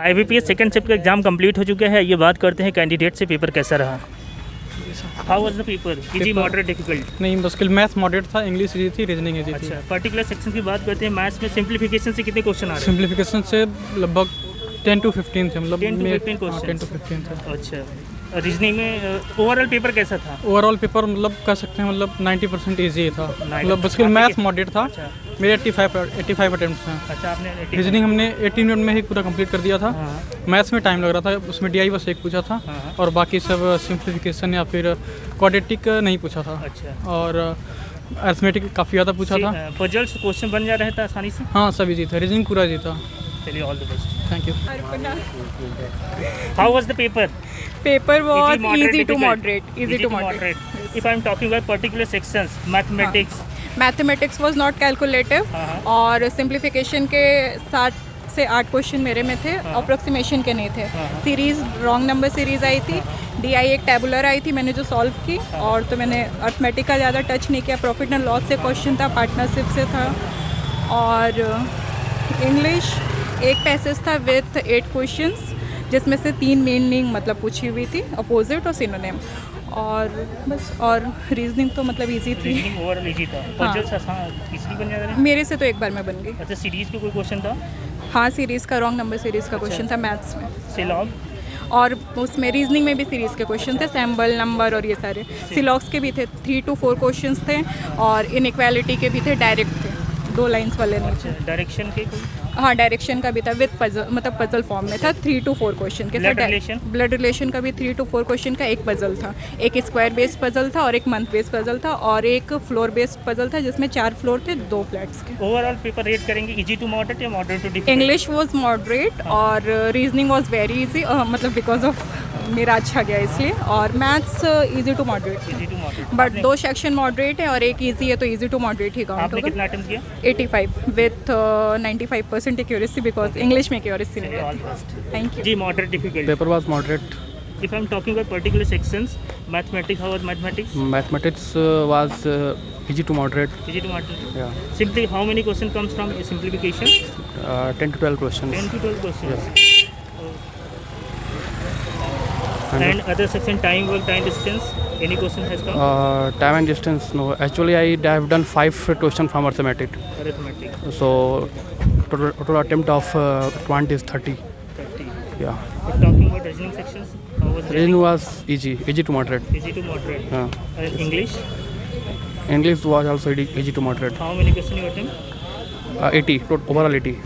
IBPS second shift का exam complete हो चुका है। ये बात करते हैं कैंडिडेट से, पेपर कैसा रहा? How was the paper? Easy, moderate, difficult? नहीं, मुश्किल। मैथ मॉडरेट था, इंग्लिश इजी थी, रीजनिंग इजी थी। अच्छा, पर्टिकुलर सेक्शन की बात करते हैं। मैथ्स में सिंप्लीफिकेशन से कितने क्वेश्चन आ रहे हैं? सिंप्लीफिकेशन से लगभग 10 to 15 थे, मतलब 10 to 15 क्वेश्चन। 10 to 15 थे। अच्छा, रीजनिंग में ओवरऑल पेपर कैसा था? ओवरऑल पेपर मतलब कह सकते हैं मतलब 90% ईजी था, मतलब मुश्किल। मैथ मॉडरेट था। अच्छा। मेरे 85 अटेम्प्ट्स हैं। अच्छा, आपने रीजनिंग हमने 18 मिनट में ही पूरा कंप्लीट कर दिया था। हाँ। मैथ्स में टाइम लग रहा था, उसमें DI बस एक पूछा था। हाँ। और बाकी सब सिंप्लीफिकेशन या फिर क्वाड्रेटिक नहीं पूछा था। अच्छा, और अरिथमेटिक काफ़ी ज़्यादा पूछा था। पजल्स क्वेश्चन बन जा रहा था आसानी से? हाँ, सब ईजी था, रीजनिंग पूरा ईजी था। चलिए, all the best. Thank you. How was the paper? Paper was easy to difficult? moderate. Easy to moderate. If I am talking about particular sections, mathematics. Mathematics was not calculative. हाँ। और simplification के 7 से 8 question मेरे में थे, approximation के नहीं थे। सीरीज रॉन्ग नंबर सीरीज आई थी। DI एक टेबुलर आई थी, मैंने जो सॉल्व की। और तो मैंने अर्थमेटिक का ज़्यादा टच नहीं किया। प्रॉफिट एंड लॉस से क्वेश्चन था, पार्टनरशिप से था। और इंग्लिश एक पैसेज था विथ 8 क्वेश्चंस, जिसमें से 3 मीनिंग मतलब पूछी हुई थी, अपोजिट और सिनोनिम। और बस, और रीजनिंग तो मतलब इजी थी। रीजनिंग ओवरऑल इजी था। पजल्स आसान इजीली बन जा रहे हैं? मेरे से तो एक बार में बन गई। अच्छा, सीरीज का कोई क्वेश्चन था? हाँ, सीरीज़ का रॉन्ग नंबर सीरीज़ का क्वेश्चन था मैथ्स में। सिलॉग? और उसमें रीजनिंग में भी सीरीज़ के क्वेश्चन थे, सैम्बल नंबर और ये सारे। सिलॉग्स के भी थे, 3 to 4 क्वेश्चंस थे। और इनइक्वालिटी के भी थे, डायरेक्ट थे, 2 लाइंस वाले नहीं थे। डायरेक्शन के कोई? हाँ, डायरेक्शन का भी था, विद पजल, मतलब पजल फॉर्म में था। 3 to 4 क्वेश्चन के Blood relation? ब्लड रिलेशन का भी 3 to 4 क्वेश्चन का एक पजल था। एक स्क्वायर बेस्ड पजल था और एक मंथ बेस्ड पजल था और एक फ्लोर बेस्ड पजल था, जिसमें 4 फ्लोर थे, 2 फ्लैट्स के। ओवरऑल पेपर रेट करेंगे इजी टू मॉडरेट या moderate to difficult? English was moderate और रीजनिंग वॉज वेरी इजी, मतलब बिकॉज ऑफ मेरा अच्छा गया इसलिए। और maths easy to moderate, easy to moderate. But 2 section moderate है और एक इजी है, तो इजी टू मॉडरेट ही काउंट आपने होगा। कितना अटेम्प्ट किया? 85 विथ 95% एक्यूरेसी, बिकॉज इंग्लिश में एक्यूरेसी नहीं ऑल है। बेस्ट। Thank you. जी, moderate, difficult? Paper was moderate. If I'm talking about particular sections, mathematics, how was mathematics? Mathematics was easy to moderate. Easy to moderate. Yeah. Simply, how many question comes from simplification? 10 to 12 questions. 10 to 12 questions. And other section, time, work, time, distance. Any question has come? Time and distance, no. Actually, I have done 5 questions from arithmetic. Arithmetic. So total attempt of 20 is 30. 30. Yeah. If talking about reasoning sections, how was Reasoning was easy to moderate. Easy to moderate. Yeah. English? English was also easy to moderate. How many questions you attempt? 80, overall 80.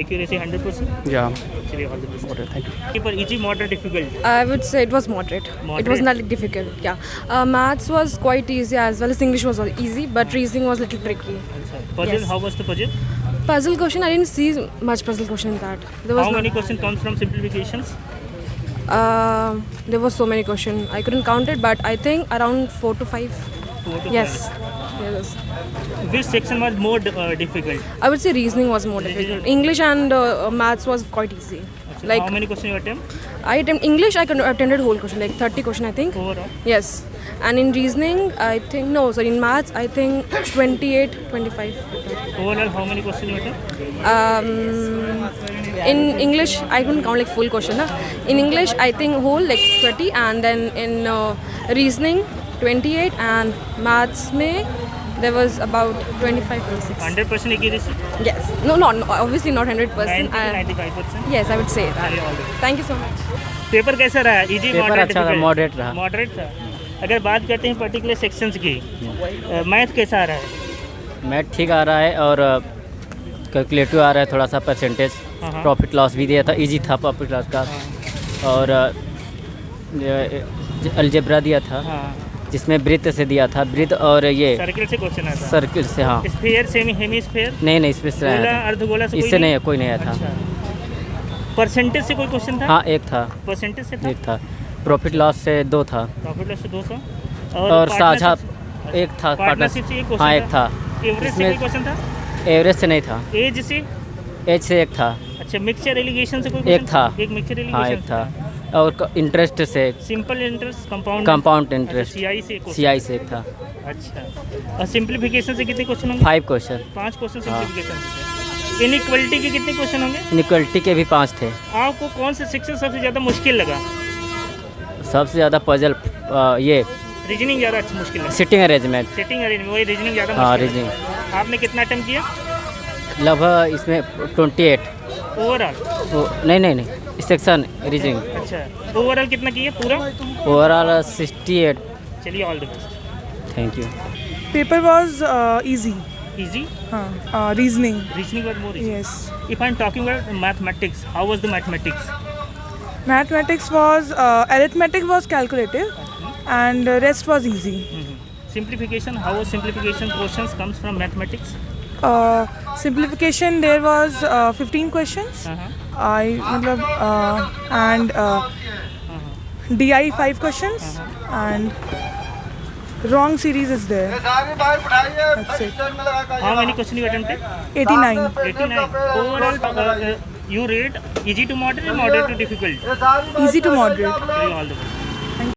Accuracy 100%? Yeah. Chaliye, all the best. Okay, thank you. Paper easy, moderate, difficult? I would say it was moderate. It Moderate. was not difficult. Yeah, maths was quite easy as well as English was easy, but reasoning was a little tricky. Puzzle, Yes. how was the puzzle? Puzzle question, I didn't see much puzzle question in that. There was How many questions comes from simplifications? there was so many questions. I couldn't count it, but I think around 4 to 5. 4 to Yes. 5. Yes. Which section was more difficult? I would say reasoning was more difficult. English and maths was quite easy. Like how many questions you attempt I attempt English, I attended whole question, like 30 question I think. overall? Yes. And in reasoning, I think, no, sorry, in maths, I think 28, 25. Overall, how many questions you attempt? In English, I couldn't count like full question. Na? In English, I think whole like 30, and then in reasoning, 28, and maths mein, there was about 25, 26. 100% accuracy? Yes. No, obviously not 100%. 90 to 95%? Yes, I would say that. Chaliye, all the best. Thank you so much. Paper कैसा रहा? Easy, paper अच्छा था, moderate रहा। Moderate था। अगर बात करते हैं पर्टिकुलर सेक्शंस की, मैथ कैसा आ रहा है? मैथ ठीक आ रहा है और कैलकुलेटिव आ रहा है, थोड़ा सा परसेंटेज। हाँ। प्रॉफिट लॉस भी दिया था, इजी था प्रॉफिट लॉस का। और अलजेब्रा दिया था, हाँ। जिसमें वृत्त से दिया था, वृत्त और ये सर्किल से क्वेश्चन आता है? सर्किल से। हाँ, स्फीयर, सेमी हेमिस्फीयर? नहीं इसमें से गोला, आया था। अर्धगोला से इससे नहीं, कोई नहीं आया था। अच्छा। परसेंटेज से कोई क्वेश्चन था? हाँ, एक था, परसेंटेज से था? एक था। प्रॉफिट लॉस से 2 था, प्रॉफिट लॉस से 200 और साझा partnership- एक था। पार्टनरशिप से एक क्वेश्चन हाँ, एक था। एवरेज से कोई क्वेश्चन था? एवरेज से नहीं था, एज से? एज से एक था। अच्छा, मिक्सचर एलिगेशन से कोई एक question था। एक मिक्सचर हाँ, एलिगेशन एक था। और इंटरेस्ट से, simple interest, compound? Compound interest, CI से question? CI से एक था। अच्छा, और सिंप्लीफिकेशन से कितने क्वेश्चन होंगे? 5 क्वेश्चन। 5 क्वेश्चन हाँ। सिंप्लीफिकेशन से। इनइक्वलिटी के कितने क्वेश्चन होंगे? इनइक्वलिटी के भी 5 थे। आपको कौन से सेक्शन सबसे ज़्यादा मुश्किल लगा? सबसे ज़्यादा पजल ये रीजनिंग ज़्यादा अच्छा मुश्किल लगा। Sitting arrangement. सेटिंग अरेंजमेंट, वही रीजनिंग ज़्यादा हाँ मुश्किल रीजनिंग। लगा। आपने कितना अटेम्प्ट किया लगभग इसमें 28। ओवरऑल? नहीं सेक्शन रीजनिंग। अच्छा, ओवरऑल कितना किया पूरा? ओवरऑल 68। चलिए, all the best. Thank you. Paper was easy. Easy? Reasoning. Reasoning was more easy. Yes. If I'm talking about mathematics, how was the mathematics? Mathematics was arithmetic was calculative, and rest was easy. Simplification, how was simplification questions comes from mathematics? Simplification there was 15 questions. And DI 5 questions, and wrong series is there. That's it. How many questions you attempted? 89. 89. Overall, you rate easy to moderate or moderate to difficult? Easy to moderate. Chलिए, all the best.